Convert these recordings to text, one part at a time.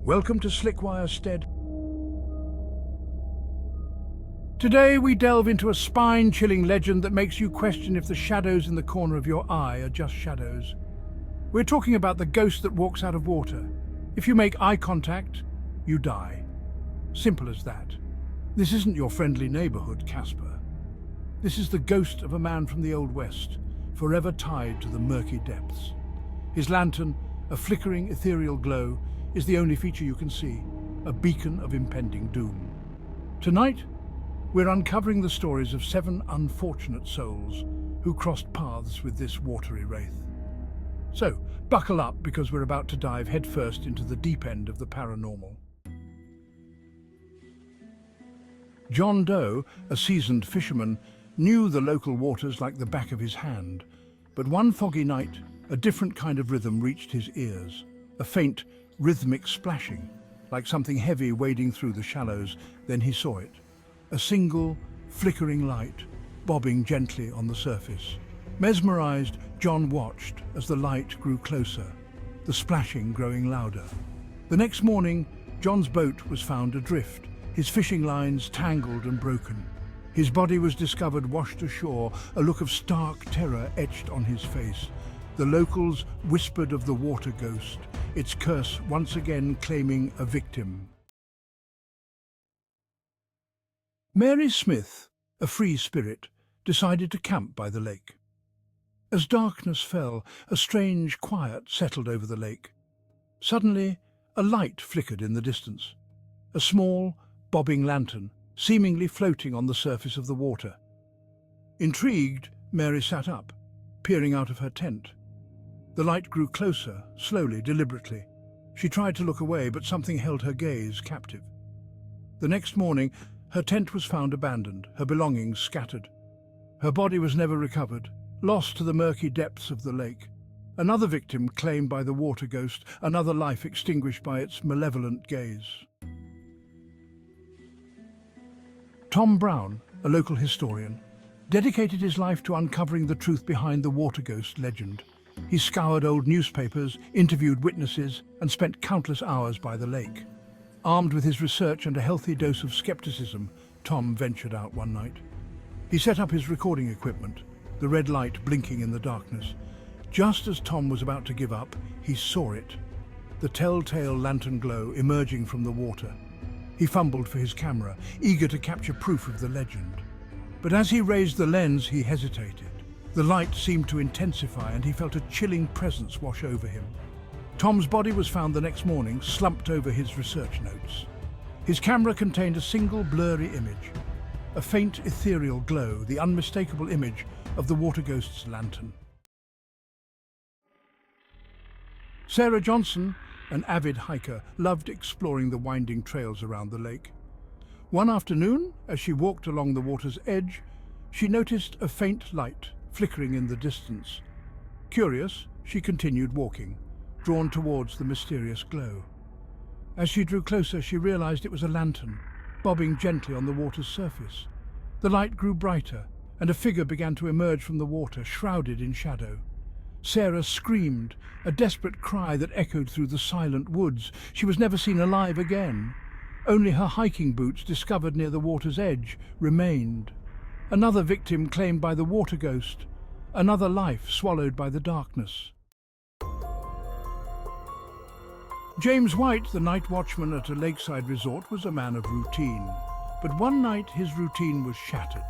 Welcome to Slickwire Stead. Today we delve into a spine-chilling legend that makes you question if the shadows in the corner of your eye are just shadows. We're talking about the ghost that walks out of water. If you make eye contact, you die. Simple as that. This isn't your friendly neighborhood, Casper. This is the ghost of a man from the Old West, forever tied to the murky depths. His lantern, a flickering ethereal glow, is the only feature you can see, a beacon of impending doom. Tonight, we're uncovering the stories of 7 unfortunate souls who crossed paths with this watery wraith. So, buckle up because we're about to dive headfirst into the deep end of the paranormal. John Doe, a seasoned fisherman, knew the local waters like the back of his hand. But one foggy night, a different kind of rhythm reached his ears. A faint, rhythmic splashing, like something heavy wading through the shallows. Then he saw it. A single, flickering light, bobbing gently on the surface. Mesmerized, John watched as the light grew closer, the splashing growing louder. The next morning, John's boat was found adrift, his fishing lines tangled and broken. His body was discovered washed ashore, a look of stark terror etched on his face. The locals whispered of the water ghost, its curse once again claiming a victim. Mary Smith, a free spirit, decided to camp by the lake. As darkness fell, a strange quiet settled over the lake. Suddenly, a light flickered in the distance. A small, bobbing lantern, seemingly floating on the surface of the water. Intrigued, Mary sat up, peering out of her tent. The light grew closer, slowly, deliberately. She tried to look away, but something held her gaze captive. The next morning, her tent was found abandoned, her belongings scattered. Her body was never recovered, lost to the murky depths of the lake. Another victim claimed by the water ghost, another life extinguished by its malevolent gaze. Tom Brown, a local historian, dedicated his life to uncovering the truth behind the water ghost legend. He scoured old newspapers, interviewed witnesses, and spent countless hours by the lake. Armed with his research and a healthy dose of skepticism, Tom ventured out one night. He set up his recording equipment, the red light blinking in the darkness. Just as Tom was about to give up, he saw it, the telltale lantern glow emerging from the water. He fumbled for his camera, eager to capture proof of the legend. But as he raised the lens, he hesitated. The light seemed to intensify and he felt a chilling presence wash over him. Tom's body was found the next morning, slumped over his research notes. His camera contained a single blurry image, a faint ethereal glow, the unmistakable image of the water ghost's lantern. Sarah Johnson, an avid hiker, loved exploring the winding trails around the lake. One afternoon, as she walked along the water's edge, she noticed a faint light flickering in the distance. Curious, she continued walking, drawn towards the mysterious glow. As she drew closer, she realized it was a lantern, bobbing gently on the water's surface. The light grew brighter, and a figure began to emerge from the water, shrouded in shadow. Sarah screamed, a desperate cry that echoed through the silent woods. She was never seen alive again. Only her hiking boots, discovered near the water's edge, remained. Another victim claimed by the water ghost, another life swallowed by the darkness. James White, the night watchman at a lakeside resort, was a man of routine. But one night his routine was shattered.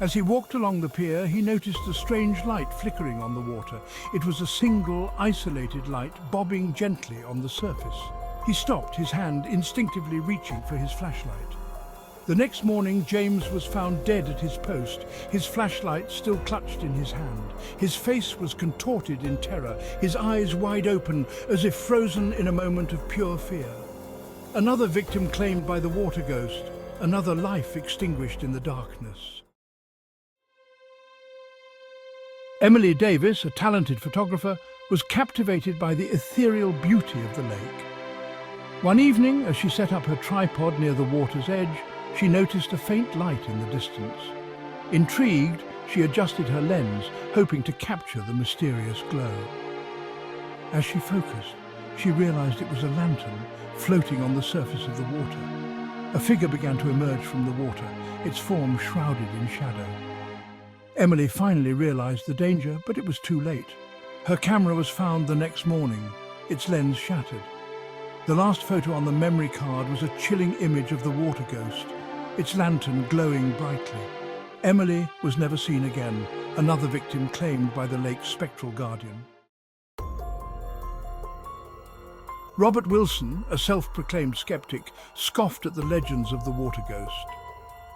As he walked along the pier, he noticed a strange light flickering on the water. It was a single, isolated light bobbing gently on the surface. He stopped, his hand instinctively reaching for his flashlight. The next morning, James was found dead at his post, his flashlight still clutched in his hand. His face was contorted in terror, his eyes wide open, as if frozen in a moment of pure fear. Another victim claimed by the water ghost, another life extinguished in the darkness. Emily Davis, a talented photographer, was captivated by the ethereal beauty of the lake. One evening, as she set up her tripod near the water's edge, she noticed a faint light in the distance. Intrigued, she adjusted her lens, hoping to capture the mysterious glow. As she focused, she realized it was a lantern floating on the surface of the water. A figure began to emerge from the water, its form shrouded in shadow. Emily finally realized the danger, but it was too late. Her camera was found the next morning, its lens shattered. The last photo on the memory card was a chilling image of the water ghost, its lantern glowing brightly. Emily was never seen again, another victim claimed by the lake's spectral guardian. Robert Wilson, a self-proclaimed skeptic, scoffed at the legends of the water ghost.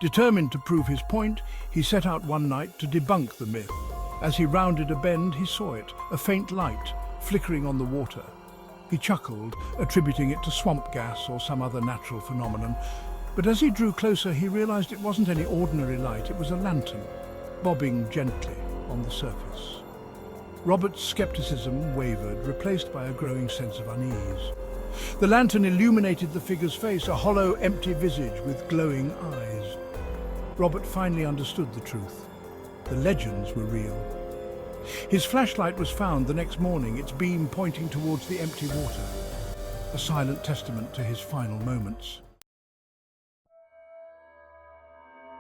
Determined to prove his point, he set out one night to debunk the myth. As he rounded a bend, he saw it, a faint light, flickering on the water. He chuckled, attributing it to swamp gas or some other natural phenomenon. But as he drew closer, he realized it wasn't any ordinary light, it was a lantern, bobbing gently on the surface. Robert's skepticism wavered, replaced by a growing sense of unease. The lantern illuminated the figure's face, a hollow, empty visage with glowing eyes. Robert finally understood the truth. The legends were real. His flashlight was found the next morning, its beam pointing towards the empty water, a silent testament to his final moments.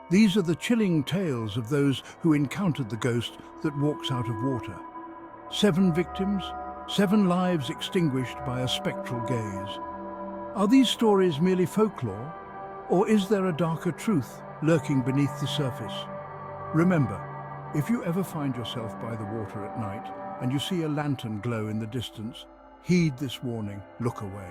These are the chilling tales of those who encountered the ghost that walks out of water. 7 victims, 7 lives extinguished by a spectral gaze. Are these stories merely folklore, or is there a darker truth lurking beneath the surface? Remember, if you ever find yourself by the water at night and you see a lantern glow in the distance, heed this warning, look away.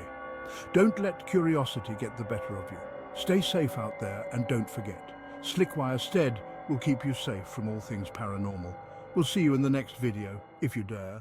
Don't let curiosity get the better of you. Stay safe out there and don't forget, Slickwire Stead will keep you safe from all things paranormal. We'll see you in the next video, if you dare.